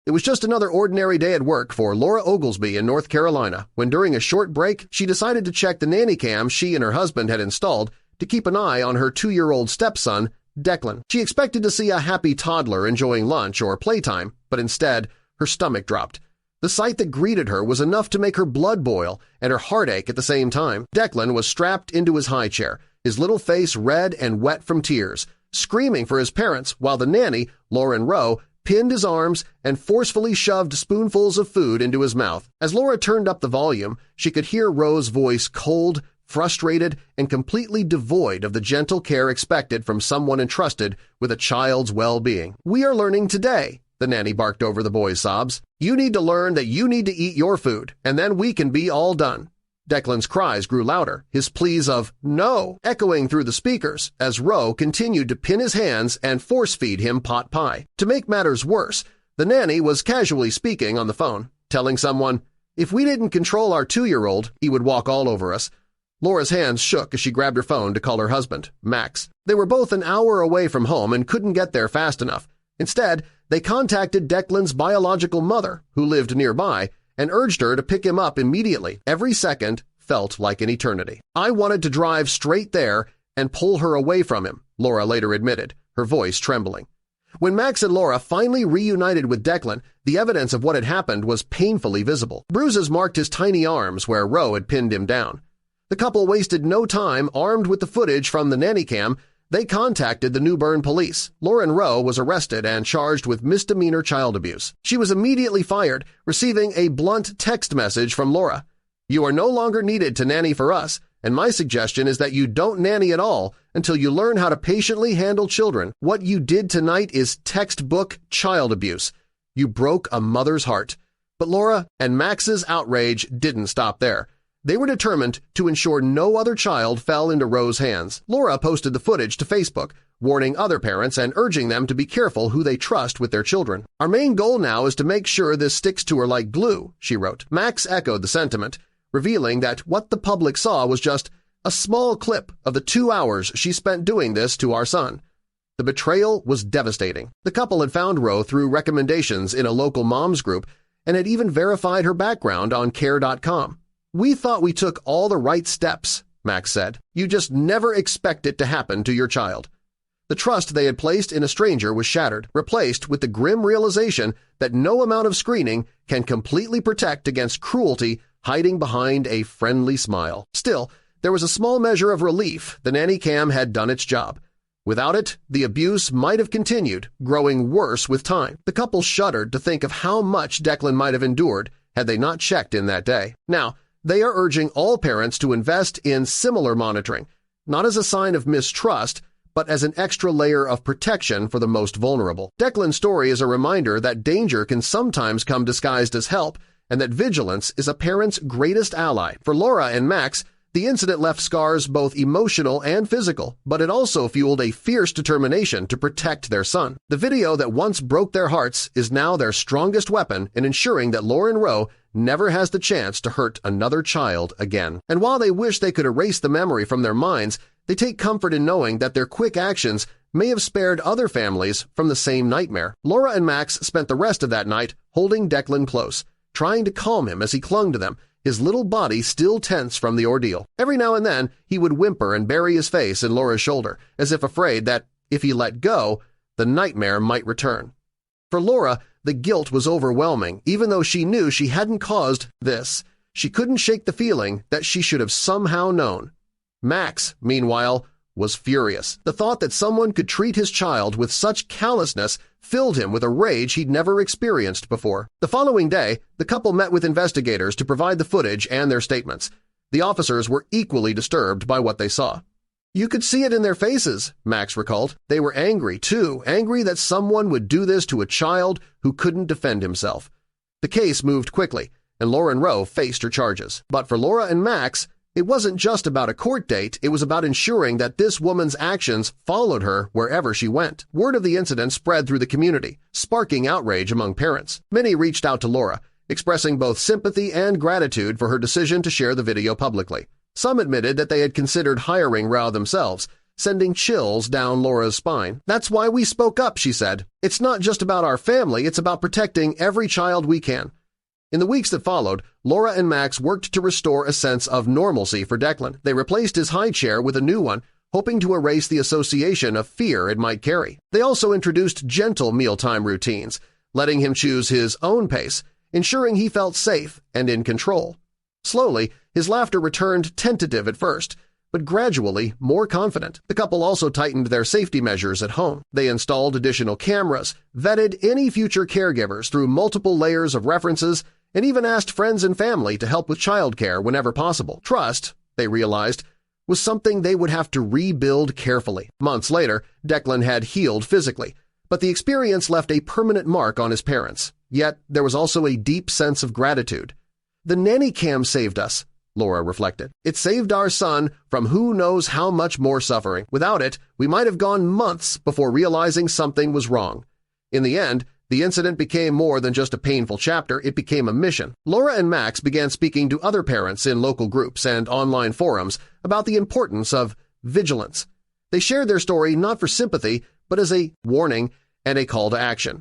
It was just another ordinary day at work for Laura Oglesby in North Carolina when during a short break she decided to check the nanny cam she and her husband had installed to keep an eye on her 2-year-old stepson, Declan. She expected to see a happy toddler enjoying lunch or playtime, but instead her stomach dropped. The sight that greeted her was enough to make her blood boil and her heart ache at the same time. Declan was strapped into his high chair, his little face red and wet from tears, screaming for his parents while the nanny, Lauren Rowe, pinned his arms and forcefully shoved spoonfuls of food into his mouth. As Laura turned up the volume, she could hear Rowe's voice cold, frustrated, and completely devoid of the gentle care expected from someone entrusted with a child's well-being. "We are learning today," the nanny barked over the boy's sobs. "You need to learn that you need to eat your food, and then we can be all done." Declan's cries grew louder, his pleas of "no" echoing through the speakers as Rowe continued to pin his hands and force-feed him pot pie. To make matters worse, the nanny was casually speaking on the phone, telling someone, "If we didn't control our 2-year-old, he would walk all over us." Laura's hands shook as she grabbed her phone to call her husband, Max. They were both an hour away from home and couldn't get there fast enough. Instead, they contacted Declan's biological mother, who lived nearby, and urged her to pick him up immediately. Every second felt like an eternity. "I wanted to drive straight there and pull her away from him," Laura later admitted, her voice trembling. When Max and Laura finally reunited with Declan, the evidence of what had happened was painfully visible. Bruises marked his tiny arms where Rowe had pinned him down. The couple wasted no time. Armed with the footage from the nanny cam, they contacted the New Bern police. Lauren Rowe was arrested and charged with misdemeanor child abuse. She was immediately fired, receiving a blunt text message from Laura. "You are no longer needed to nanny for us, and my suggestion is that you don't nanny at all until you learn how to patiently handle children. What you did tonight is textbook child abuse. You broke a mother's heart." But Laura and Max's outrage didn't stop there. They were determined to ensure no other child fell into Rowe's hands. Laura posted the footage to Facebook, warning other parents and urging them to be careful who they trust with their children. "Our main goal now is to make sure this sticks to her like glue," she wrote. Max echoed the sentiment, revealing that what the public saw was just a small clip of the 2 hours she spent doing this to our son. The betrayal was devastating. The couple had found Rowe through recommendations in a local moms group and had even verified her background on care.com. "We thought we took all the right steps," Max said. "You just never expect it to happen to your child." The trust they had placed in a stranger was shattered, replaced with the grim realization that no amount of screening can completely protect against cruelty hiding behind a friendly smile. Still, there was a small measure of relief. The nanny cam had done its job. Without it, the abuse might have continued, growing worse with time. The couple shuddered to think of how much Declan might have endured had they not checked in that day. Now, they are urging all parents to invest in similar monitoring, not as a sign of mistrust, but as an extra layer of protection for the most vulnerable. Declan's story is a reminder that danger can sometimes come disguised as help, and that vigilance is a parent's greatest ally. For Laura and Max, the incident left scars both emotional and physical, but it also fueled a fierce determination to protect their son. The video that once broke their hearts is now their strongest weapon in ensuring that Lauren Rowe never has the chance to hurt another child again. And while they wish they could erase the memory from their minds, they take comfort in knowing that their quick actions may have spared other families from the same nightmare. Laura and Max spent the rest of that night holding Declan close, trying to calm him as he clung to them, his little body still tense from the ordeal. Every now and then, he would whimper and bury his face in Laura's shoulder, as if afraid that, if he let go, the nightmare might return. For Laura, the guilt was overwhelming, even though she knew she hadn't caused this. She couldn't shake the feeling that she should have somehow known. Max, meanwhile, was furious. The thought that someone could treat his child with such callousness filled him with a rage he'd never experienced before. The following day, the couple met with investigators to provide the footage and their statements. The officers were equally disturbed by what they saw. "You could see it in their faces," Max recalled. "They were angry, too, angry that someone would do this to a child who couldn't defend himself." The case moved quickly, and Lauren Rowe faced her charges. But for Laura and Max, it wasn't just about a court date, it was about ensuring that this woman's actions followed her wherever she went. Word of the incident spread through the community, sparking outrage among parents. Many reached out to Laura, expressing both sympathy and gratitude for her decision to share the video publicly. Some admitted that they had considered hiring Rowe themselves, sending chills down Laura's spine. "That's why we spoke up," she said. "It's not just about our family, it's about protecting every child we can." In the weeks that followed, Laura and Max worked to restore a sense of normalcy for Declan. They replaced his high chair with a new one, hoping to erase the association of fear it might carry. They also introduced gentle mealtime routines, letting him choose his own pace, ensuring he felt safe and in control. Slowly, his laughter returned, tentative at first, but gradually more confident. The couple also tightened their safety measures at home. They installed additional cameras, vetted any future caregivers through multiple layers of references, and even asked friends and family to help with childcare whenever possible. Trust, they realized, was something they would have to rebuild carefully. Months later, Declan had healed physically, but the experience left a permanent mark on his parents. Yet there was also a deep sense of gratitude. "The nanny cam saved us," Laura reflected. "It saved our son from who knows how much more suffering. Without it, we might have gone months before realizing something was wrong." In the end, the incident became more than just a painful chapter, it became a mission. Laura and Max began speaking to other parents in local groups and online forums about the importance of vigilance. They shared their story not for sympathy, but as a warning and a call to action.